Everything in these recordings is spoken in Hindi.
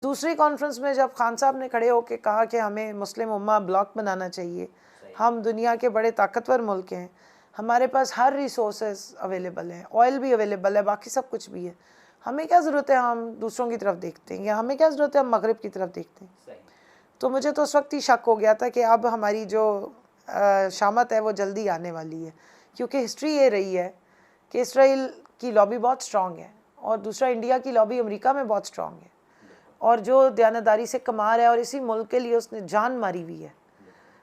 दूसरी कॉन्फ्रेंस में जब खान साहब ने खड़े होकर कहा कि हमें मुस्लिम उम्मा ब्लॉक बनाना चाहिए, हम दुनिया के बड़े ताकतवर मुल्क हैं, हमारे पास हर रिसोर्सेज अवेलेबल हैं, ऑयल भी अवेलेबल है, बाकी सब कुछ भी है, हमें क्या ज़रूरत है हम दूसरों की तरफ देखते हैं, या हमें क्या ज़रूरत है हम मगरिब की तरफ देखते हैं। तो मुझे तो उस वक्त ही शक हो गया था कि अब हमारी जो शामत है वो जल्दी आने वाली है, क्योंकि हिस्ट्री ये रही है कि इसराइल की लॉबी बहुत स्ट्रॉन्ग है और दूसरा इंडिया की लॉबी अमेरिका में बहुत स्ट्रॉन्ग है, और जो दयानतदारी से कमा रहा है और इसी मुल्क के लिए उसने जान मारी हुई है,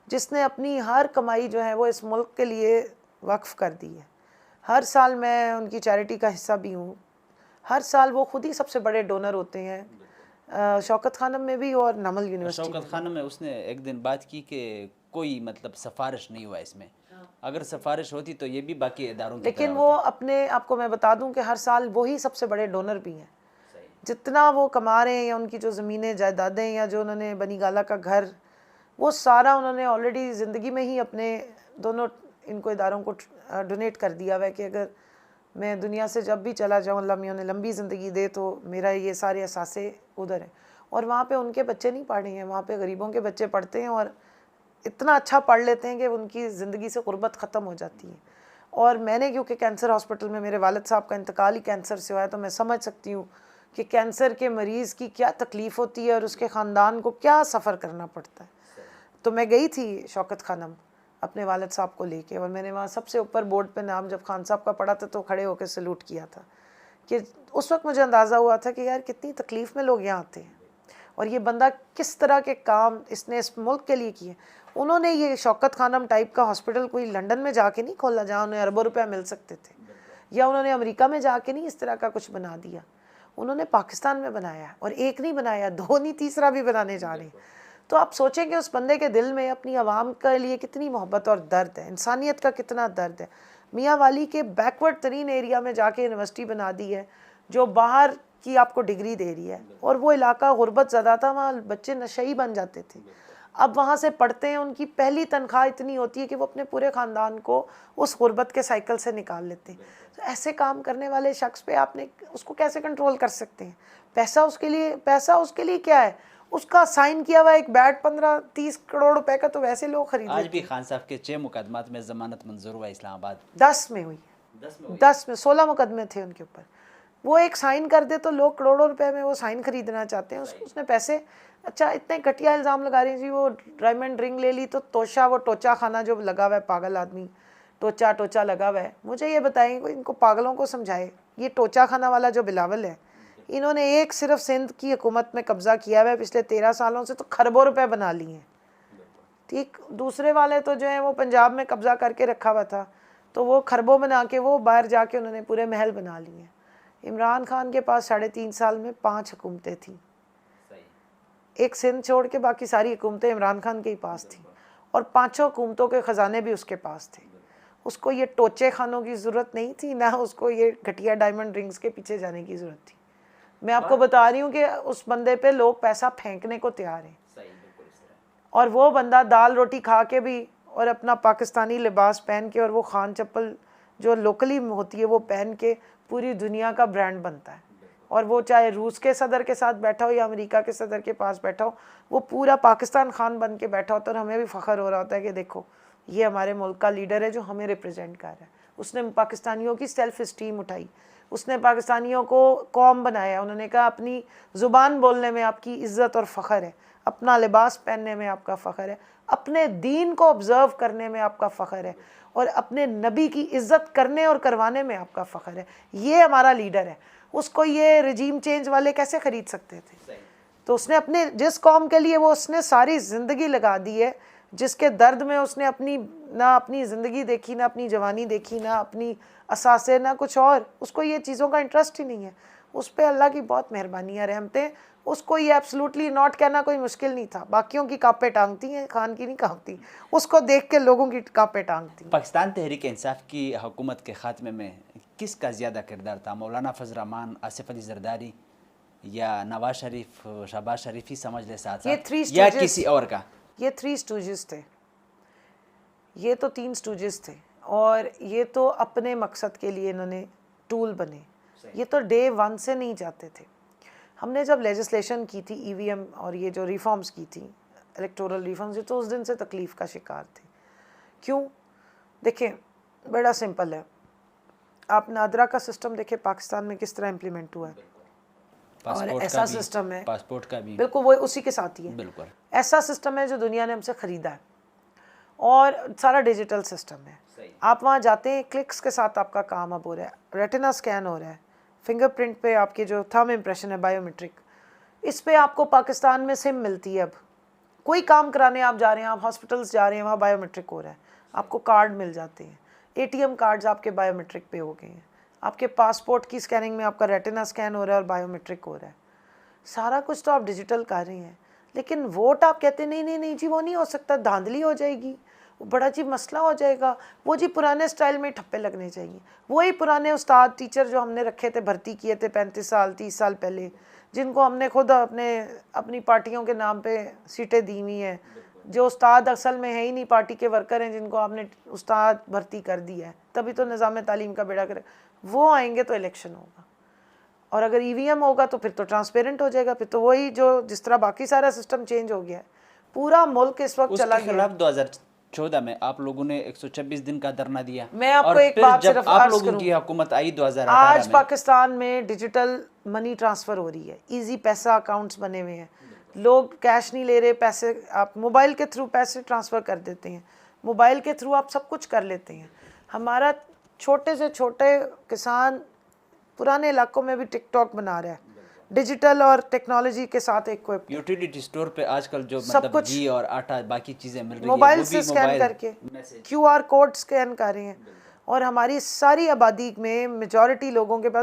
जिसने अपनी हर कमाई जो है वो इस मुल्क के लिए वक्फ कर दी है। हर साल मैं उनकी चैरिटी का हिस्सा भी हूँ, हर साल वो खुद ही सबसे बड़े डोनर होते हैं, शौकत खानम में भी और नमल यूनिवर्सिटी शौकत खानम में उसने एक दिन बात की कि कोई मतलब सिफारिश नहीं हुआ इसमें, अगर सिफारिश होती तो ये भी बाकी इदारों की लेकिन तरह वो होता। अपने आपको मैं बता दूं कि हर साल वही सबसे बड़े डोनर भी हैं। जितना वो कमा रहे हैं या उनकी जो ज़मीनें जायदादें या जो उन्होंने बनी गाला का घर, वो सारा उन्होंने ऑलरेडी ज़िंदगी में ही अपने दोनों इनको इदारों को डोनेट कर दिया हुआ है कि अगर मैं दुनिया से जब भी चला जाऊँ, अल्लाह मियां ने लंबी ज़िंदगी दे, तो मेरा ये सारे असासे उधर हैं। और वहाँ पे उनके बच्चे नहीं पढ़ रहे हैं, वहाँ पे गरीबों के बच्चे पढ़ते हैं और इतना अच्छा पढ़ लेते हैं कि उनकी ज़िंदगी से गुर्बत ख़त्म हो जाती है। और मैंने क्योंकि कैंसर हॉस्पिटल में मेरे वालिद साहब का इंतकाल ही कैंसर से हुआ है, तो मैं समझ सकती हूँ कि कैंसर के मरीज़ की क्या तकलीफ़ होती है और उसके ख़ानदान को क्या सफ़र करना पड़ता है। तो मैं गई थी शौकत खानम अपने वालिद साहब को लेके, और मैंने वहाँ सबसे ऊपर बोर्ड पे नाम जब खान साहब का पड़ा था तो खड़े होकर सैल्यूट किया था। कि उस वक्त मुझे अंदाज़ा हुआ था कि यार कितनी तकलीफ़ में लोग यहाँ आते हैं और ये बंदा किस तरह के काम इसने इस मुल्क के लिए किए। उन्होंने ये शौकत खानम टाइप का हॉस्पिटल कोई लंदन में जाके नहीं खोला जहाँ उन्हें अरबों रुपया मिल सकते थे, या उन्होंने अमेरिका में जाके नहीं इस तरह का कुछ बना दिया। उन्होंने पाकिस्तान में बनाया, और एक नहीं बनाया, दो नहीं, तीसरा भी बनाने जा रहे हैं। तो आप सोचें कि उस बंदे के दिल में अपनी आवाम के लिए कितनी मोहब्बत और दर्द है, इंसानियत का कितना दर्द है। मियाँ वाली के बैकवर्ड तरीन एरिया में जाके यूनिवर्सिटी बना दी है जो बाहर की आपको डिग्री दे रही है, और वो इलाका गुर्बत ज़्यादा था, वहाँ बच्चे नशई बन जाते थे। अब वहाँ से पढ़ते हैं, उनकी पहली तनख्वाह इतनी होती है कि वो अपने पूरे ख़ानदान को उस गुर्बत के साइकिल से निकाल लेते हैं। तो ऐसे काम करने वाले शख्स पे आपने उसको कैसे कंट्रोल कर सकते हैं? पैसा उसके लिए क्या है? उसका साइन किया हुआ एक बैट 15-30 करोड़ रुपए का तो वैसे लोग खरीद आज लेते भी हैं। खान साहब के 6 मुकदमात में जमानत मंजूर हुआ इस्लामाबाद 10 में हुई, 10 में 16 मुकदमे थे उनके ऊपर। वो एक साइन कर दे तो लोग करोड़ों रुपए में वो साइन खरीदना चाहते हैं। उसने पैसे, अच्छा इतने घटिया इल्ज़ाम लगा रही हैं जी, वो डायमंड रिंग ले ली तो तोशा, वो टोचा खाना जो लगा हुआ है, पागल आदमी टोचा लगा हुआ है। मुझे ये बताएं, कोई इनको पागलों को समझाए, ये टोचा खाना वाला जो बिलावल है, इन्होंने एक सिर्फ सिंध की हुकूमत में कब्ज़ा किया हुआ है पिछले 13 सालों से, तो खरबों रुपए बना लिए हैं। ठीक, दूसरे वाले तो जो है वो पंजाब में कब्ज़ा करके रखा हुआ था, तो वो खरबों बना के वो बाहर जाके उन्होंने पूरे महल बना लिए हैं। इमरान खान के पास 3.5 साल में 5 हुकूमतें थीं, एक सिंध छोड़ के बाकी सारी हुकूमतें इमरान खान के ही पास थी, और 5 हुकूमतों के ख़जाने भी उसके पास थे। उसको ये टोचे खानों की ज़रूरत नहीं थी, ना उसको ये घटिया डायमंड रिंग्स के पीछे जाने की ज़रूरत थी। मैं आपको बता रही हूँ कि उस बंदे पे लोग पैसा फेंकने को तैयार हैं, और वो बंदा दाल रोटी खा के भी और अपना पाकिस्तानी लिबास पहन के और वो खान चप्पल जो लोकली होती है वो पहन के पूरी दुनिया का ब्रांड बनता है। और वो चाहे रूस के सदर के साथ बैठा हो या अमेरिका के सदर के पास बैठा हो, वो पूरा पाकिस्तान खान बन के बैठा होता है, और हमें भी फ़ख्र हो रहा होता है कि देखो ये हमारे मुल्क का लीडर है जो हमें रिप्रेजेंट कर रहा है। उसने पाकिस्तानियों की सेल्फ़ इस्टीम उठाई, उसने पाकिस्तानियों को कौम बनाया। उन्होंने कहा अपनी ज़ुबान बोलने में आपकी इज़्ज़त और फ़ख्र है, अपना लिबास पहनने में आपका फ़ख्र है, अपने दीन को ऑब्ज़र्व करने में आपका फ़ख्र है, और अपने नबी की इज़्ज़त करने और करवाने में आपका फ़ख्र है। ये हमारा लीडर है। उसको ये रजीम चेंज वाले कैसे ख़रीद सकते थे? तो उसने अपने जिस कौम के लिए वो उसने सारी ज़िंदगी लगा दी है, जिसके दर्द में उसने ना अपनी ज़िंदगी देखी, ना अपनी जवानी देखी, ना अपनी असासे, ना कुछ और, उसको ये चीज़ों का इंटरेस्ट ही नहीं है। उस पर अल्लाह की बहुत मेहरबानी रहमतें। उसको ये एब्सोल्युटली नॉट कहना कोई मुश्किल नहीं था। बाकियों की कांपे टांगती हैं, खान की नहीं कांपती। उसको देख के लोगों की कांपे टांगती। पाकिस्तान तहरीक इंसाफ की हुकूमत के ख़ात्मे में किसका ज़्यादा किरदार था? मौलाना फजल रहमान, आसिफ अली जरदारी, या नवाज शरीफ, शहबाज शरीफ ही समझ ले साथ साथ, या किसी और का? ये 3 स्टूजेस थे, ये तो 3 स्टूजेस थे, और ये तो अपने मकसद के लिए इन्होंने टूल बने। ये तो डे 1 से नहीं चाहते थे। हमने जब लेजिस्लेशन की थी ईवीएम और ये जो रिफॉर्म्स की थी इलेक्टोरल रिफॉर्म्स, तो उस दिन से तकलीफ़ का शिकार थे। क्यों? देखिए बड़ा सिंपल है, आप नादरा का सिस्टम देखिए पाकिस्तान में किस तरह इम्प्लीमेंट हुआ है, और ऐसा सिस्टम है पासपोर्ट का भी बिल्कुल वो उसी के साथ ही है। बिल्कुल ऐसा सिस्टम है जो दुनिया ने हमसे ख़रीदा है, और सारा डिजिटल सिस्टम है। आप वहाँ जाते हैं, क्लिक्स के साथ आपका काम अब हो रहा है, रेटिना स्कैन हो रहा है, फिंगरप्रिंट पे आपके जो थंब इम्प्रेशन है बायोमेट्रिक, इस पे आपको पाकिस्तान में सिम मिलती है। अब कोई काम कराने आप जा रहे हैं, आप हॉस्पिटल्स जा रहे हैं, वहाँ बायोमेट्रिक हो रहा है, आपको कार्ड मिल जाते हैं, एटीएम कार्ड्स आपके बायोमेट्रिक पे हो गए हैं, आपके पासपोर्ट की स्कैनिंग में आपका रेटिना स्कैन हो रहा है और बायोमेट्रिक हो रहा है। सारा कुछ तो आप डिजिटल कर रहे हैं, लेकिन वोट आप कहते नहीं नहीं नहीं जी वो नहीं हो सकता, धांधली हो जाएगी, वो बड़ा जी मसला हो जाएगा, वो जी पुराने स्टाइल में ठप्पे लगने चाहिए। वही पुराने उस्ताद टीचर जो हमने रखे थे, भर्ती किए थे 35 साल 30 साल पहले, जिनको हमने खुद अपनी पार्टियों के नाम पे सीटें दी हुई हैं, जो उस्ताद असल में है ही नहीं, पार्टी के वर्कर हैं, जिनको आपने उस्ताद भर्ती कर दिया है, तभी तो निज़ाम तालीम का बेड़ा करे। वो आएंगे तो इलेक्शन होगा, और अगर ईवीएम होगा तो फिर तो ट्रांसपेरेंट हो जाएगा, फिर तो वही जो जिस तरह बाकी सारा सिस्टम चेंज हो गया है, पूरा मुल्क इस वक्त चला गया। 2014 में आप लोगों ने 126 दिन का धरना दिया। मैं आपको एक बात सिर्फ आप लोगों की हुकूमत आई 2018 आज में, पाकिस्तान में डिजिटल मनी ट्रांसफ़र हो रही है, इजी पैसा अकाउंट्स बने हुए हैं, लोग कैश नहीं ले रहे, पैसे आप मोबाइल के थ्रू पैसे ट्रांसफ़र कर देते हैं, मोबाइल के थ्रू आप सब कुछ कर लेते हैं। हमारा छोटे से छोटे किसान पुराने इलाकों में भी टिकटॉक बना रहा है, डिजिटल और टेक्नोलॉजी के साथ एक कोई यूटिलिटी स्टोर पे आजकल जो सब मतलब कुछ घी और आटा बाकी चीज़ें मिल रही है, मोबाइल से स्कैन करके क्यूआर कोड स्कैन कर रहे हैं, और हमारी सारी आबादी में मेजॉरिटी लोगों के पास